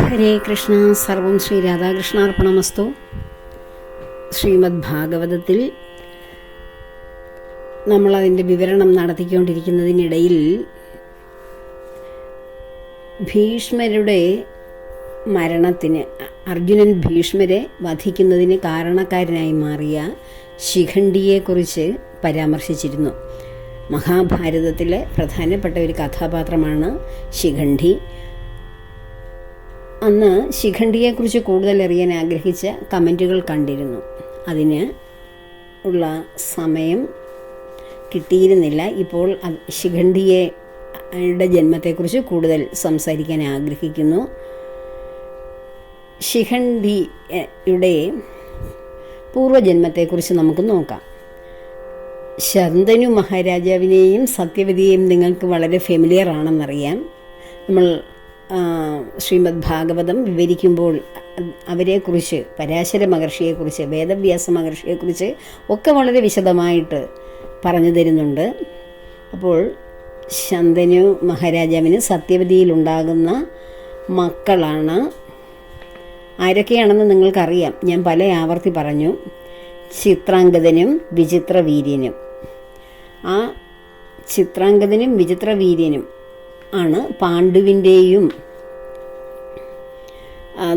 ഹരേ കൃഷ്ണ. സർവം ശ്രീ രാധാകൃഷ്ണാർപ്പണമസ്തു. ശ്രീമദ് ഭാഗവതത്തിൽ നമ്മളതിൻ്റെ വിവരണം നടത്തിക്കൊണ്ടിരിക്കുന്നതിനിടയിൽ ഭീഷ്മരുടെ മരണത്തിന്, അർജുനൻ ഭീഷ്മരെ വധിക്കുന്നതിന് കാരണക്കാരനായി മാറിയ ശിഖണ്ഡിയെക്കുറിച്ച് പരാമർശിച്ചിരുന്നു. മഹാഭാരതത്തിലെ പ്രധാനപ്പെട്ട ഒരു കഥാപാത്രമാണ് ശിഖണ്ഡി. അന്ന് ശിഖണ്ഡിയെക്കുറിച്ച് കൂടുതൽ അറിയാൻ ആഗ്രഹിച്ച കമൻറ്റുകൾ കണ്ടിരുന്നു. അതിന് ഉള്ള സമയം കിട്ടിയിരുന്നില്ല. ഇപ്പോൾ ശിഖണ്ഡിയുടെ ജന്മത്തെക്കുറിച്ച് കൂടുതൽ സംസാരിക്കാൻ ആഗ്രഹിക്കുന്നു. ശിഖണ്ഡിയുടെ പൂർവ്വജന്മത്തെക്കുറിച്ച് നമുക്ക് നോക്കാം. ശന്തനു മഹാരാജാവിനെയും സത്യവതിയെയും നിങ്ങൾക്ക് വളരെ ഫെമിലിയർ ആണെന്നറിയാം. നമ്മൾ ശ്രീമദ് ഭാഗവതം വിവരിക്കുമ്പോൾ അവരെക്കുറിച്ച്, പരാശര മഹർഷിയെക്കുറിച്ച്, വേദവ്യാസ മഹർഷിയെക്കുറിച്ച് ഒക്കെ വളരെ വിശദമായിട്ട് പറഞ്ഞു തരുന്നുണ്ട്. അപ്പോൾ ശന്തനു മഹാരാജാവിന് സത്യവതിയിലുണ്ടാകുന്ന മക്കളാണ് ആരൊക്കെയാണെന്ന് നിങ്ങൾക്കറിയാം. ഞാൻ പല ആവർത്തി പറഞ്ഞു. ചിത്രാംഗദനും വിചിത്രവീര്യനും. ആ ചിത്രാംഗദനും വിചിത്രവീര്യനും ആണ് പാണ്ഡുവിൻ്റെയും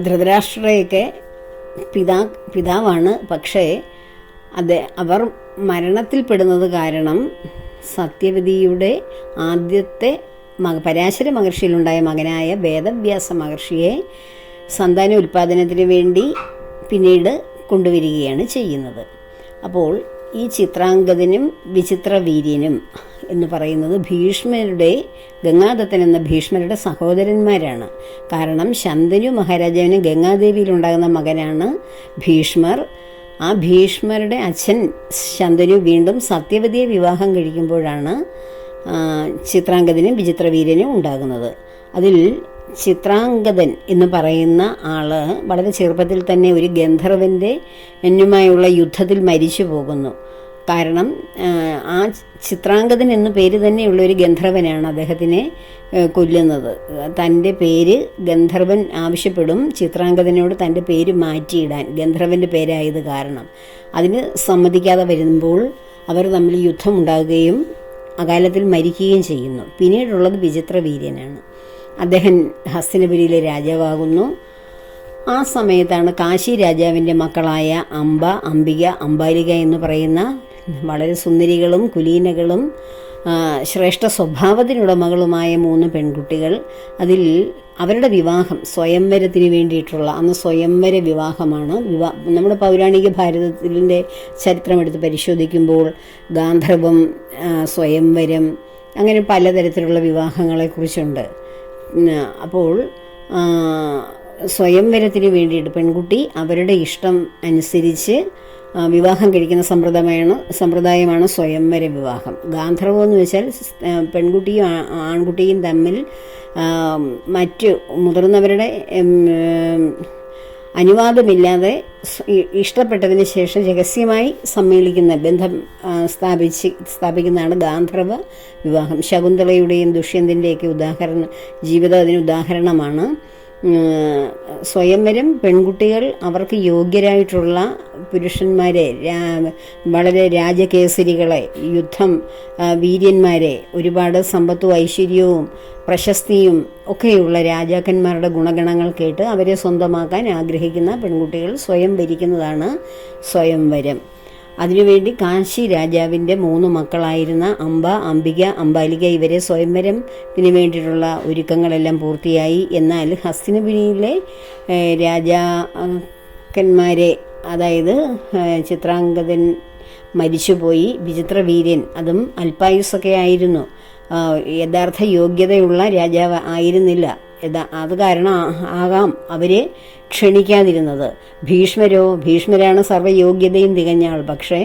ധൃതരാഷ്ട്രയുടെയൊക്കെ പിതാവാണ്. പക്ഷേ അവർ മരണത്തിൽപ്പെടുന്നത് കാരണം സത്യവതിയുടെ ആദ്യത്തെ പരാശര മഹർഷിയിലുണ്ടായ മകനായ വേദവ്യാസ മഹർഷിയെ സന്താന ഉൽപ്പാദനത്തിന് വേണ്ടി പിന്നീട് കൊണ്ടുവരികയാണ് ചെയ്യുന്നത്. അപ്പോൾ ഈ ചിത്രാംഗദനും വിചിത്രവീര്യനും എന്ന് പറയുന്നത് ഗംഗാദത്തൻ എന്ന ഭീഷ്മരുടെ സഹോദരന്മാരാണ്. കാരണം ശന്തനു മഹാരാജാവിന് ഗംഗാദേവിയിലുണ്ടാകുന്ന മകനാണ് ഭീഷ്മർ. ആ ഭീഷ്മരുടെ അച്ഛൻ ശന്തനു വീണ്ടും സത്യവതിയെ വിവാഹം കഴിക്കുമ്പോഴാണ് ചിത്രാംഗദനും വിചിത്രവീര്യനും ഉണ്ടാകുന്നത്. അതിൽ ചിത്രാംഗദൻ എന്ന് പറയുന്ന ആള് വളരെ ചെറുപ്പത്തിൽ തന്നെ ഒരു ഗന്ധർവൻ്റെ എന്നുമായുള്ള യുദ്ധത്തിൽ മരിച്ചു പോകുന്നു. കാരണം ആ ചിത്രാംഗദൻ എന്ന പേര് തന്നെയുള്ള ഒരു ഗന്ധർവനാണ് അദ്ദേഹത്തിനെ കൊല്ലുന്നത്. തൻ്റെ പേര് ഗന്ധർവൻ ആവശ്യപ്പെടും ചിത്രാംഗദനോട് തൻ്റെ പേര് മാറ്റിയിടാൻ, ഗന്ധർവൻ്റെ പേരായത് കാരണം. അതിന് സമ്മതിക്കാതെ വരുമ്പോൾ അവർ തമ്മിൽ യുദ്ധമുണ്ടാകുകയും അകാലത്തിൽ മരിക്കുകയും ചെയ്യുന്നു. പിന്നീടുള്ളത് വിചിത്രവീര്യനാണ്. അദ്ദേഹം ഹസ്തിനപുരിയിലെ രാജാവാകുന്നു. ആ സമയത്താണ് കാശി രാജാവിൻ്റെ മക്കളായ അംബ, അംബിക, അംബാലിക എന്ന് പറയുന്ന വളരെ സുന്ദരികളും കുലീനകളും ശ്രേഷ്ഠ സ്വഭാവത്തിനുടമകളുമായ 3 പെൺകുട്ടികൾ. അതിൽ അവരുടെ വിവാഹം സ്വയംവരത്തിന് വേണ്ടിയിട്ടുള്ള, അന്ന് സ്വയംവര വിവാഹമാണ്. നമ്മുടെ പൗരാണിക ഭാരതത്തിൻ്റെ ചരിത്രമെടുത്ത് പരിശോധിക്കുമ്പോൾ ഗാന്ധർവം, സ്വയംവരം, അങ്ങനെ പലതരത്തിലുള്ള വിവാഹങ്ങളെക്കുറിച്ചുണ്ട്. അപ്പോൾ സ്വയംവരത്തിന് വേണ്ടിയിട്ട് പെൺകുട്ടി അവരുടെ ഇഷ്ടം അനുസരിച്ച് വിവാഹം കഴിക്കുന്ന സമ്പ്രദായമാണ് സ്വയംവര വിവാഹം. ഗാന്ധർവം എന്ന് വെച്ചാൽ പെൺകുട്ടിയും ആൺകുട്ടിയും തമ്മിൽ മറ്റ് മുതിർന്നവരുടെ അനുവാദമില്ലാതെ ഇഷ്ടപ്പെട്ടതിന് ശേഷം രഹസ്യമായി സമ്മേളിക്കുന്ന ബന്ധം സ്ഥാപിക്കുന്നതാണ് ഗാന്ധർവ വിവാഹം. ശകുന്തളയുടെയും ദുഷ്യന്തൻ്റെയൊക്കെ ജീവിതം അതിന് ഉദാഹരണമാണ്. സ്വയംവരം പെൺകുട്ടികൾ അവർക്ക് യോഗ്യരായിട്ടുള്ള പുരുഷന്മാരെ, വളരെ രാജകേസരികളെ, വീര്യന്മാരെ, ഒരുപാട് സമ്പത്തും ഐശ്വര്യവും പ്രശസ്തിയും ഒക്കെയുള്ള രാജാക്കന്മാരുടെ ഗുണഗണങ്ങൾ കേട്ട് അവരെ സ്വന്തമാക്കാൻ ആഗ്രഹിക്കുന്ന പെൺകുട്ടികൾ സ്വയം വരിക്കുന്നതാണ് സ്വയംവരം. അതിനുവേണ്ടി കാശി രാജാവിൻ്റെ 3 മക്കളായിരുന്ന അംബ, അംബിക, അംബാലിക ഇവരെ സ്വയംവരത്തിന് വേണ്ടിയിട്ടുള്ള ഒരുക്കങ്ങളെല്ലാം പൂർത്തിയായി. എന്നാൽ ഹസ്തിനപുരിയിലെ രാജാക്കന്മാരെ, അതായത് ചിത്രാംഗദൻ മരിച്ചുപോയി, വിചിത്രവീര്യൻ അതും അല്പായുസ്സൊക്കെ ആയിരുന്നു, യഥാർത്ഥ യോഗ്യതയുള്ള രാജാവ് ആയിരുന്നില്ല. അത് കാരണം ആകാം അവരെ ക്ഷണിക്കാതിരുന്നത്. ഭീഷ്മരാണ് സർവ്വയോഗ്യതയും തികഞ്ഞ ആൾ. പക്ഷേ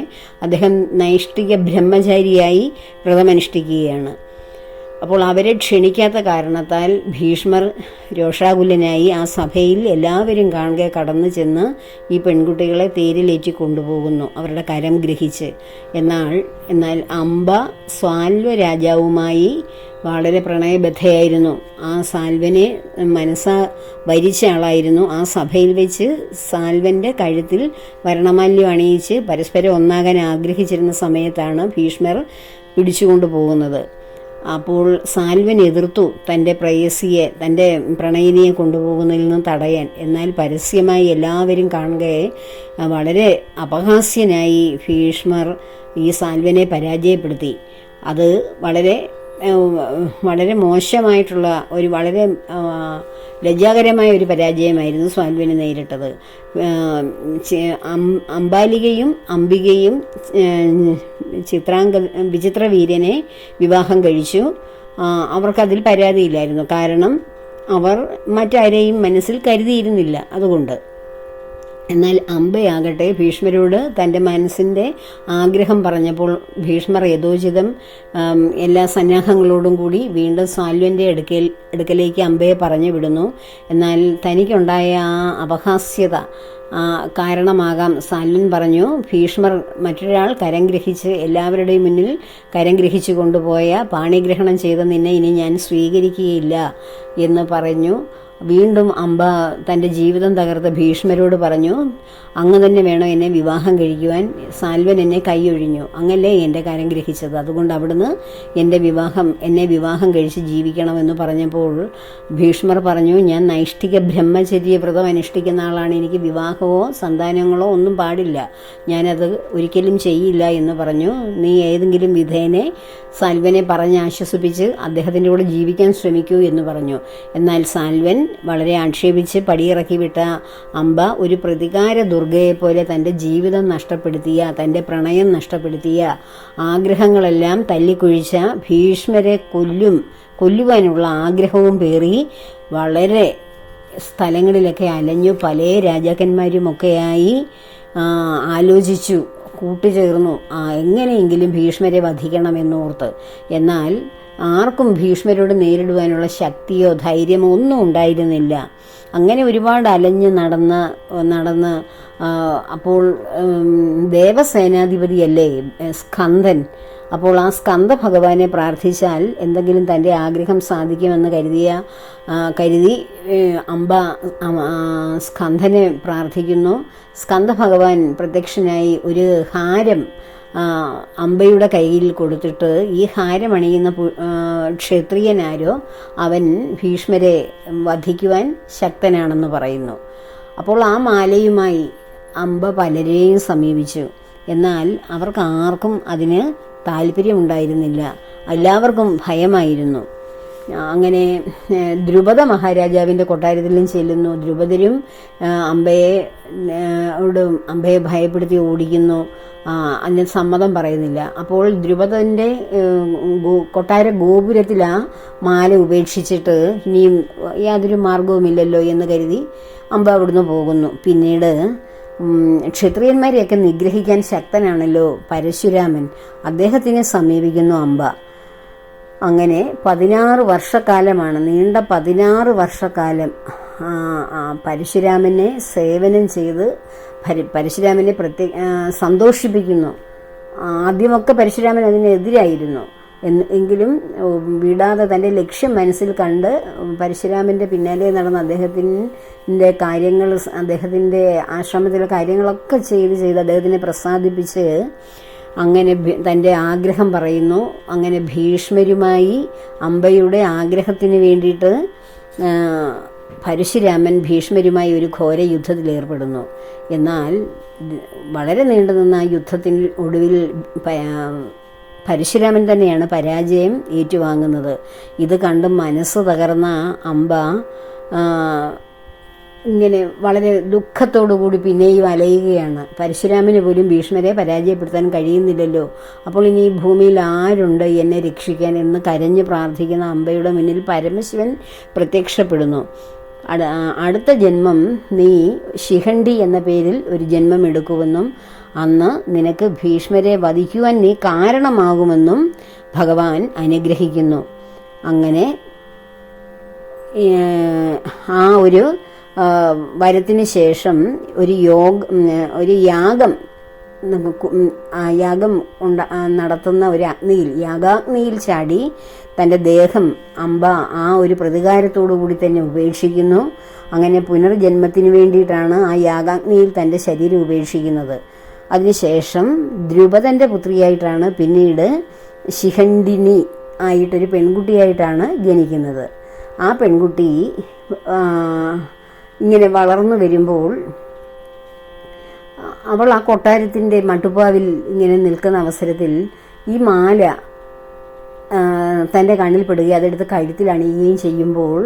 അദ്ദേഹം നൈഷ്ഠിക ബ്രഹ്മചാരിയായി വ്രതമനുഷ്ഠിക്കുകയാണ്. അപ്പോൾ അവരെ ക്ഷണിക്കാത്ത കാരണത്താൽ ഭീഷ്മർ രോഷാകുലനായി ആ സഭയിൽ എല്ലാവരും കാണുക കടന്നു ചെന്ന് ഈ പെൺകുട്ടികളെ തേരിലേറ്റി കൊണ്ടുപോകുന്നു, അവരുടെ കരം ഗ്രഹിച്ച്. എന്നാൽ അംബ സാൽവ രാജാവുമായി വളരെ പ്രണയബദ്ധയായിരുന്നു. ആ സാൽവനെ മനസ്സാ ഭരിച്ച ആളായിരുന്നു. ആ സഭയിൽ വെച്ച് സാൽവൻ്റെ കഴുത്തിൽ വർണ്ണമാല്യം അണിയിച്ച് പരസ്പരം ഒന്നാകാൻ ആഗ്രഹിച്ചിരുന്ന സമയത്താണ് ഭീഷ്മർ പിടിച്ചുകൊണ്ടു പോകുന്നത്. അപ്പോൾ സാൽവൻ എതിർത്തു തൻ്റെ പ്രേയസിയെ, തൻ്റെ പ്രണയിനിയെ കൊണ്ടുപോകുന്നതിൽ നിന്ന് തടയാൻ. എന്നാൽ പരസ്യമായി എല്ലാവരും കാണുകയെ വളരെ അപഹാസ്യനായി ഭീഷ്മർ ഈ സാൽവനെ പരാജയപ്പെടുത്തി. അത് വളരെ മോശമായിട്ടുള്ള വളരെ ലജ്ജാകരമായ ഒരു പരാജയമായിരുന്നു സാൽവന് നേരിട്ടത്. അംബാലികയും അംബികയും വിചിത്രവീര്യനെ വിവാഹം കഴിച്ചു. അവർക്കതിൽ പരാതിയില്ലായിരുന്നു, കാരണം അവർ മറ്റാരെയും മനസ്സിൽ കരുതിയിരുന്നില്ല. അതുകൊണ്ട് എന്നാൽ അംബയാകട്ടെ ഭീഷ്മരോട് തൻ്റെ മനസ്സിൻ്റെ ആഗ്രഹം പറഞ്ഞപ്പോൾ ഭീഷ്മർ യഥോചിതം എല്ലാ സന്നാഹങ്ങളോടും കൂടി വീണ്ടും സാൽവൻ്റെ അടുക്കലേക്ക് അംബയെ പറഞ്ഞു വിടുന്നു. എന്നാൽ തനിക്കുണ്ടായ ആ അപഹാസ്യത കാരണമാകാം സാൽവൻ പറഞ്ഞു, ഭീഷ്മർ മറ്റൊരാൾ കരം ഗ്രഹിച്ച് എല്ലാവരുടെയും മുന്നിൽ കരം ഗ്രഹിച്ചു കൊണ്ടുപോയ പാണിഗ്രഹണം ചെയ്ത നിന്നെ ഇനി ഞാൻ സ്വീകരിക്കുകയില്ല എന്ന് പറഞ്ഞു. വീണ്ടും അംബ തൻ്റെ ജീവിതം തകർത്ത ഭീഷ്മരോട് പറഞ്ഞു, അങ്ങ് തന്നെ വേണം എന്നെ വിവാഹം കഴിക്കുവാൻ. സാൽവൻ എന്നെ കൈയൊഴിഞ്ഞു, അങ്ങല്ലേ എൻ്റെ കരം ഗ്രഹിച്ചത്. അതുകൊണ്ട് അവിടുന്ന് എന്നെ വിവാഹം കഴിച്ച് ജീവിക്കണമെന്ന് പറഞ്ഞപ്പോൾ ഭീഷ്മർ പറഞ്ഞു, ഞാൻ നൈഷ്ഠിക ബ്രഹ്മചര്യ വ്രതം അനുഷ്ഠിക്കുന്ന ആളാണ്, എനിക്ക് വിവാഹമോ സന്താനങ്ങളോ ഒന്നും പാടില്ല, ഞാനത് ഒരിക്കലും ചെയ്യില്ല എന്ന് പറഞ്ഞു. നീ ഏതെങ്കിലും വിധേനെ സാൽവനെ പറഞ്ഞ് ആശ്വസിപ്പിച്ച് അദ്ദേഹത്തിൻ്റെ കൂടെ ജീവിക്കാൻ ശ്രമിക്കൂ എന്ന് പറഞ്ഞു. എന്നാൽ സാൽവൻ വളരെ ആക്ഷേപിച്ച് പടിയിറക്കി വിട്ട അംബ ഒരു പ്രതികാര ദുർഗയെപ്പോലെ തൻ്റെ ജീവിതം നഷ്ടപ്പെടുത്തിയ, തൻ്റെ പ്രണയം നഷ്ടപ്പെടുത്തിയ, ആഗ്രഹങ്ങളെല്ലാം തല്ലിക്കുഴിച്ച ഭീഷ്മരെ കൊല്ലുവാനുള്ള ആഗ്രഹവും പേറി വളരെ സ്ഥലങ്ങളിലൊക്കെ അലഞ്ഞു. പല രാജാക്കന്മാരുമൊക്കെയായി ആലോചിച്ചു, കൂട്ടുചേർന്നു എങ്ങനെയെങ്കിലും ഭീഷ്മരെ വധിക്കണമെന്നോർത്ത്. എന്നാൽ ആർക്കും ഭീഷ്മരോട് നേരിടുവാനുള്ള ശക്തിയോ ധൈര്യമോ ഒന്നും ഉണ്ടായിരുന്നില്ല. അങ്ങനെ ഒരുപാട് അലഞ്ഞ് നടന്ന് അപ്പോൾ ദേവസേനാധിപതിയല്ലേ സ്കന്ദൻ. അപ്പോൾ ആ സ്കന്ദ ഭഗവാനെ പ്രാർത്ഥിച്ചാൽ എന്തെങ്കിലും തൻ്റെ ആഗ്രഹം സാധിക്കുമെന്ന് കരുതി അംബ സ്കന്ദനെ പ്രാർത്ഥിക്കുന്നു. സ്കന്ദ ഭഗവാൻ പ്രത്യക്ഷനായി ഒരു ഹാരം അംബയുടെ കയ്യിൽ കൊടുത്തിട്ട്, ഈ ഹാരം അണിയുന്ന ക്ഷത്രിയനാരോ അവൻ ഭീഷ്മരെ വധിക്കുവാൻ ശക്തനാണെന്ന് പറയുന്നു. അപ്പോൾ ആ മാലയുമായി അംബ പലരെയും സമീപിച്ചു. എന്നാൽ അവർക്ക് ആർക്കും അതിന് താല്പര്യമുണ്ടായിരുന്നില്ല, എല്ലാവർക്കും ഭയമായിരുന്നു. അങ്ങനെ ദ്രുപദ മഹാരാജാവിൻ്റെ കൊട്ടാരത്തിലും ചെല്ലുന്നു. ദ്രുപദരും അംബയെ ഭയപ്പെടുത്തി ഓടിക്കുന്നു, അതിന് സമ്മതം പറയുന്നില്ല. അപ്പോൾ ദ്രുപദൻ്റെ കൊട്ടാര ഗോപുരത്തിൽ ആ മാല ഉപേക്ഷിച്ചിട്ട് ഇനിയും യാതൊരു മാർഗവുമില്ലല്ലോ എന്ന് കരുതി അംബ അവിടുന്ന് പോകുന്നു. പിന്നീട് ക്ഷത്രിയന്മാരെയൊക്കെ നിഗ്രഹിക്കാൻ ശക്തനാണല്ലോ പരശുരാമൻ, അദ്ദേഹത്തിനെ സമീപിക്കുന്നു അംബ. അങ്ങനെ 16 വർഷക്കാലമാണ്, നീണ്ട 16 വർഷക്കാലം പരശുരാമനെ സേവനം ചെയ്ത് പരശുരാമനെ സന്തോഷിപ്പിക്കുന്നു. ആദ്യമൊക്കെ പരശുരാമൻ അതിനെതിരായിരുന്നു, എങ്കിലും വിടാതെ തൻ്റെ ലക്ഷ്യം മനസ്സിൽ കണ്ട് പരശുരാമൻ്റെ പിന്നാലെ നടന്ന അദ്ദേഹത്തിൻ്റെ കാര്യങ്ങൾ, അദ്ദേഹത്തിൻ്റെ ആശ്രമത്തിലെ കാര്യങ്ങളൊക്കെ ചെയ്ത് അദ്ദേഹത്തിനെ പ്രസാദിപ്പിച്ച് അങ്ങനെ തൻ്റെ ആഗ്രഹം പറയുന്നു. അങ്ങനെ ഭീഷ്മരുമായി അംബയുടെ ആഗ്രഹത്തിന് വേണ്ടിയിട്ട് പരശുരാമൻ ഭീഷ്മരുമായി ഒരു ഘോര യുദ്ധത്തിൽ ഏർപ്പെടുന്നു. എന്നാൽ വളരെ നീണ്ടുനിന്ന ആ യുദ്ധത്തിൽ ഒടുവിൽ പരശുരാമൻ തന്നെയാണ് പരാജയം ഏറ്റുവാങ്ങുന്നത്. ഇത് കണ്ട് മനസ്സ് തകർന്ന അംബ ഇങ്ങനെ വളരെ ദുഃഖത്തോടുകൂടി പിന്നെയും അലയുകയാണ്. പരശുരാമന് പോലും ഭീഷ്മരെ പരാജയപ്പെടുത്താൻ കഴിയുന്നില്ലല്ലോ, അപ്പോൾ ഇനി ഈ ഭൂമിയിൽ ആരുണ്ട് എന്നെ രക്ഷിക്കാൻ എന്ന് കരഞ്ഞ് പ്രാർത്ഥിക്കുന്ന അംബയുടെ മുന്നിൽ പരമശിവൻ പ്രത്യക്ഷപ്പെടുന്നു. അടുത്ത ജന്മം നീ ശിഖണ്ഡി എന്ന പേരിൽ ഒരു ജന്മം എടുക്കുമെന്നും അന്ന് നിനക്ക് ഭീഷ്മരെ വധിക്കുവാൻ നീ കാരണമാകുമെന്നും ഭഗവാൻ അനുഗ്രഹിക്കുന്നു. അങ്ങനെ ആ ഒരു വരത്തിന് ശേഷം ഒരു യാഗം നടത്തുന്ന ഒരു യാഗാഗ്നിയിൽ ചാടി തൻ്റെ ദേഹം അംബ ആ ഒരു പ്രതികാരത്തോടു കൂടി തന്നെ ഉപേക്ഷിക്കുന്നു. അങ്ങനെ പുനർജന്മത്തിന് വേണ്ടിയിട്ടാണ് ആ യാഗാഗ്നിയിൽ തൻ്റെ ശരീരം ഉപേക്ഷിക്കുന്നത്. അതിനുശേഷം ദ്രുപദന്റെ പുത്രിയായിട്ടാണ് പിന്നീട് ശിഖണ്ഡിനി ആയിട്ടൊരു പെൺകുട്ടിയായിട്ടാണ് ജനിക്കുന്നത്. ആ പെൺകുട്ടി ഇങ്ങനെ വളർന്നു വരുമ്പോൾ അവൾ ആ കൊട്ടാരത്തിൻ്റെ മട്ടുപ്പാവിൽ ഇങ്ങനെ നിൽക്കുന്ന അവസരത്തിൽ ഈ മാല തൻ്റെ കണ്ണിൽ പെടുകയും അതെടുത്ത് കഴുത്തിൽ അണിയുകയും ചെയ്യുമ്പോൾ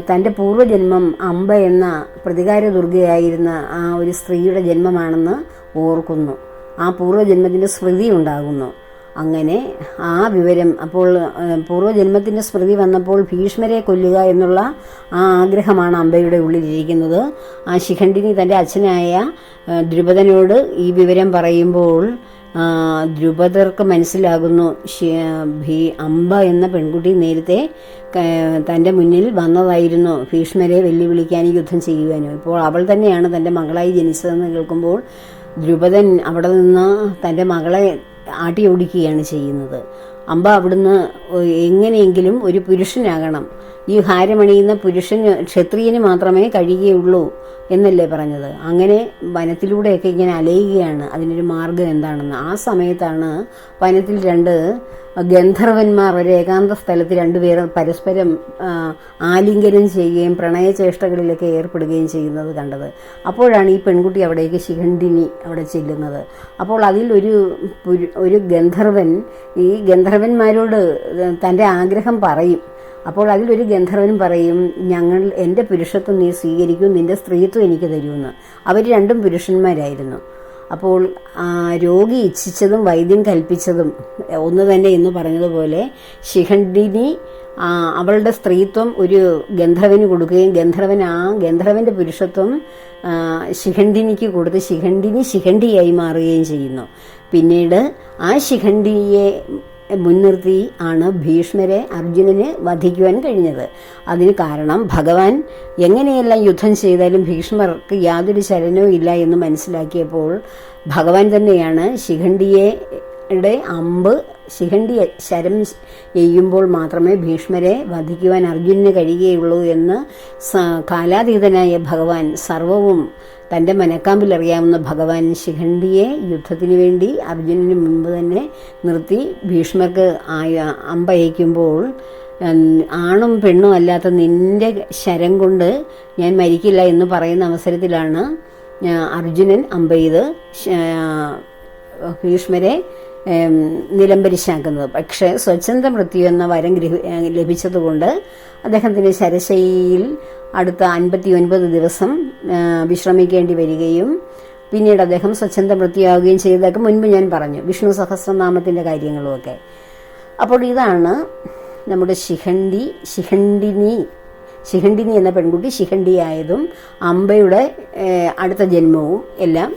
തൻ്റെ പൂർവ്വജന്മം അംബ എന്ന പ്രതികാര ദുർഗയായിരുന്ന ആ ഒരു സ്ത്രീയുടെ ജന്മമാണെന്ന് ഓർക്കുന്നു. ആ പൂർവ്വജന്മത്തിൻ്റെ സ്മൃതി ഉണ്ടാകുന്നു. അങ്ങനെ ആ വിവരം അപ്പോൾ പൂർവ്വജന്മത്തിൻ്റെ സ്മൃതി വന്നപ്പോൾ ഭീഷ്മരെ കൊല്ലുക എന്നുള്ള ആ ആഗ്രഹമാണ് അംബയുടെ ഉള്ളിലിരിക്കുന്നത്. ആ ശിഖണ്ഡിനി തൻ്റെ അച്ഛനായ ദ്രുപദനോട് ഈ വിവരം പറയുമ്പോൾ ദ്രുപദർക്ക് മനസ്സിലാകുന്നു അംബ എന്ന പെൺകുട്ടി നേരത്തെ തൻ്റെ മുന്നിൽ വന്നതായിരുന്നു ഭീഷ്മരെ വെല്ലുവിളിക്കാനും യുദ്ധം ചെയ്യുവാനും. ഇപ്പോൾ അവൾ തന്നെയാണ് തൻ്റെ മകളായി ജനിച്ചതെന്ന് കേൾക്കുമ്പോൾ ദ്രുപദൻ അവിടെ നിന്ന് തൻ്റെ മകളെ ആട്ടി ഓടിക്കുകയാണ് ചെയ്യുന്നത്. അംബ അവിടുന്ന് എങ്ങനെയെങ്കിലും ഒരു പുരുഷനാകണം, ഈ ഹാരമണിയുന്ന പുരുഷന് ക്ഷത്രിയന് മാത്രമേ കഴിയുകയുള്ളൂ എന്നല്ലേ പറഞ്ഞത്. അങ്ങനെ വനത്തിലൂടെയൊക്കെ ഇങ്ങനെ അലയുകയാണ് അതിനൊരു മാർഗം എന്താണെന്ന്. ആ സമയത്താണ് വനത്തിൽ രണ്ട് ഗന്ധർവന്മാർ ഒരു ഏകാന്ത സ്ഥലത്ത് രണ്ടുപേർ പരസ്പരം ആലിംഗനം ചെയ്യുകയും പ്രണയചേഷ്ടകളിലൊക്കെ ഏർപ്പെടുകയും ചെയ്യുന്നത് കണ്ടത്. അപ്പോഴാണ് ഈ പെൺകുട്ടി അവിടേക്ക് ശിഖണ്ഡിനി അവിടെ ചെല്ലുന്നത്. അപ്പോൾ അതിൽ ഒരു ഗന്ധർവൻ ഈ ഗന്ധർവന്മാരോട് തൻ്റെ ആഗ്രഹം പറയും. അപ്പോൾ അതിലൊരു ഗന്ധർവനും പറയും, എൻ്റെ പുരുഷത്വം നീ സ്വീകരിക്കും, നിന്റെ സ്ത്രീത്വം എനിക്ക് തരുമെന്ന്. അവർ രണ്ടും പുരുഷന്മാരായിരുന്നു. അപ്പോൾ രോഗി ഇച്ഛിച്ചതും വൈദ്യം കൽപ്പിച്ചതും ഒന്ന് തന്നെ എന്ന് പറഞ്ഞതുപോലെ ശിഖണ്ഡിനി അവളുടെ സ്ത്രീത്വം ഒരു ഗന്ധർവന് കൊടുക്കുകയും ഗന്ധർവന്റെ പുരുഷത്വം ശിഖണ്ഡിനിക്ക് കൊടുത്ത് ശിഖണ്ഡിയായി മാറുകയും ചെയ്യുന്നു. പിന്നീട് ആ ശിഖണ്ഡിയെ മുൻനിർത്തി ആണ് ഭീഷ്മരെ അർജുനന് വധിക്കുവാൻ കഴിഞ്ഞത്. അതിന് കാരണം ഭഗവാൻ എങ്ങനെയെല്ലാം യുദ്ധം ചെയ്താലും ഭീഷ്മർക്ക് യാതൊരു ചലനവും ഇല്ല എന്ന് മനസ്സിലാക്കിയപ്പോൾ ഭഗവാൻ തന്നെയാണ് ശിഖണ്ഡിയുടെ ശിഖണ്ഡിയെ ശരം ചെയ്യുമ്പോൾ മാത്രമേ ഭീഷ്മരെ വധിക്കുവാൻ അർജുനന് കഴിയുകയുള്ളൂ എന്ന് കാലാതീതനായ ഭഗവാൻ, സർവവും തൻ്റെ മനക്കാമ്പിൽ അറിയാവുന്ന ഭഗവാൻ ശിഖണ്ഡിയെ യുദ്ധത്തിന് വേണ്ടി അർജുനന് മുൻപ് തന്നെ നിർത്തി ഭീഷ്മർക്ക് അമ്പയക്കുമ്പോൾ ആണും പെണ്ണും അല്ലാത്ത നിന്റെ ശരം കൊണ്ട് ഞാൻ മരിക്കില്ല എന്ന് പറയുന്ന അവസരത്തിലാണ് അർജുനൻ അമ്പെയ്ത് ഭീഷ്മരെ നിലംപരിശാക്കുന്നത്. പക്ഷേ സ്വച്ഛന്ത മൃത്യു എന്ന വരം ലഭിച്ചതുകൊണ്ട് അദ്ദേഹത്തിന് ശരശയിൽ അടുത്ത 59 ദിവസം വിശ്രമിക്കേണ്ടി വരികയും പിന്നീട് അദ്ദേഹം സ്വച്ഛന്ത മൃത്യുയാവുകയും ചെയ്തതൊക്കെ മുൻപ് ഞാൻ പറഞ്ഞു, വിഷ്ണു സഹസ്രനാമത്തിൻ്റെ കാര്യങ്ങളുമൊക്കെ. അപ്പോൾ ഇതാണ് നമ്മുടെ ശിഖണ്ഡിനി എന്ന പെൺകുട്ടി ശിഖണ്ഡിയായതും അംബയുടെ അടുത്ത ജന്മവും എല്ലാം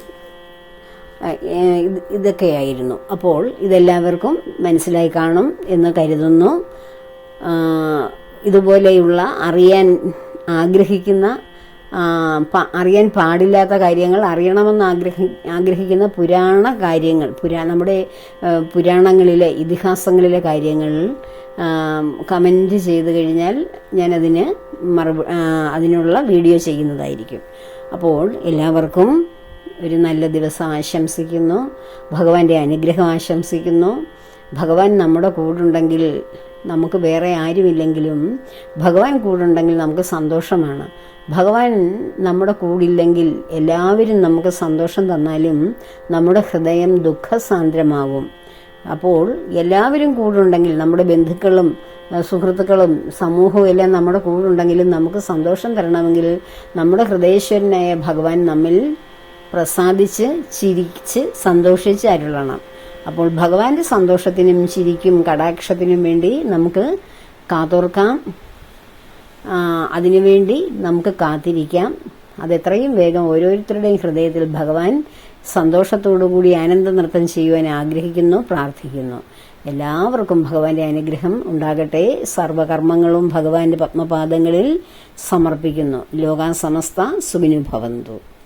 ഇതൊക്കെയായിരുന്നു. അപ്പോൾ ഇതെല്ലാവർക്കും മനസ്സിലായി കാണും എന്ന് കരുതുന്നു. ഇതുപോലെയുള്ള അറിയാൻ പാടില്ലാത്ത കാര്യങ്ങൾ അറിയണമെന്ന് ആഗ്രഹിക്കുന്ന പുരാണ കാര്യങ്ങൾ, നമ്മുടെ പുരാണങ്ങളിലെ ഇതിഹാസങ്ങളിലെ കാര്യങ്ങൾ കമൻറ്റ് ചെയ്ത് കഴിഞ്ഞാൽ ഞാനതിന് അതിനുള്ള വീഡിയോ ചെയ്യുന്നതായിരിക്കും. അപ്പോൾ എല്ലാവർക്കും ഒരു നല്ല ദിവസം ആശംസിക്കുന്നു. ഭഗവാന്റെ അനുഗ്രഹം ആശംസിക്കുന്നു. ഭഗവാൻ നമ്മുടെ കൂടുണ്ടെങ്കിൽ നമുക്ക് വേറെ ആരുമില്ലെങ്കിലും ഭഗവാൻ കൂടുണ്ടെങ്കിൽ നമുക്ക് സന്തോഷമാണ്. ഭഗവാൻ നമ്മുടെ കൂടില്ലെങ്കിൽ എല്ലാവരും നമുക്ക് സന്തോഷം തന്നാലും നമ്മുടെ ഹൃദയം ദുഃഖസാന്ദ്രമാവും. അപ്പോൾ എല്ലാവരും കൂടുണ്ടെങ്കിൽ നമ്മുടെ ബന്ധുക്കളും സുഹൃത്തുക്കളും സമൂഹവും എല്ലാം നമ്മുടെ കൂടുണ്ടെങ്കിലും നമുക്ക് സന്തോഷം തരണമെങ്കിൽ നമ്മുടെ ഹൃദയേശ്വരനായ ഭഗവാൻ നമ്മിൽ പ്രസാദിച്ച് ചിരിച്ച് സന്തോഷിച്ച് അരുളണം. അപ്പോൾ ഭഗവാന്റെ സന്തോഷത്തിനും ചിരിക്കും കടാക്ഷത്തിനും വേണ്ടി നമുക്ക് കാതോർക്കാം, അതിനുവേണ്ടി നമുക്ക് കാത്തിരിക്കാം. അതെത്രയും വേഗം ഓരോരുത്തരുടെയും ഹൃദയത്തിൽ ഭഗവാൻ സന്തോഷത്തോടുകൂടി ആനന്ദ നൃത്തം ചെയ്യുവാൻ ആഗ്രഹിക്കുന്നു, പ്രാർത്ഥിക്കുന്നു. എല്ലാവർക്കും ഭഗവാന്റെ അനുഗ്രഹം ഉണ്ടാകട്ടെ. സർവകർമ്മങ്ങളും ഭഗവാന്റെ പത്മപാദങ്ങളിൽ സമർപ്പിക്കുന്നു. ലോകാ സമസ്ത സുഖിനോ ഭവന്തു.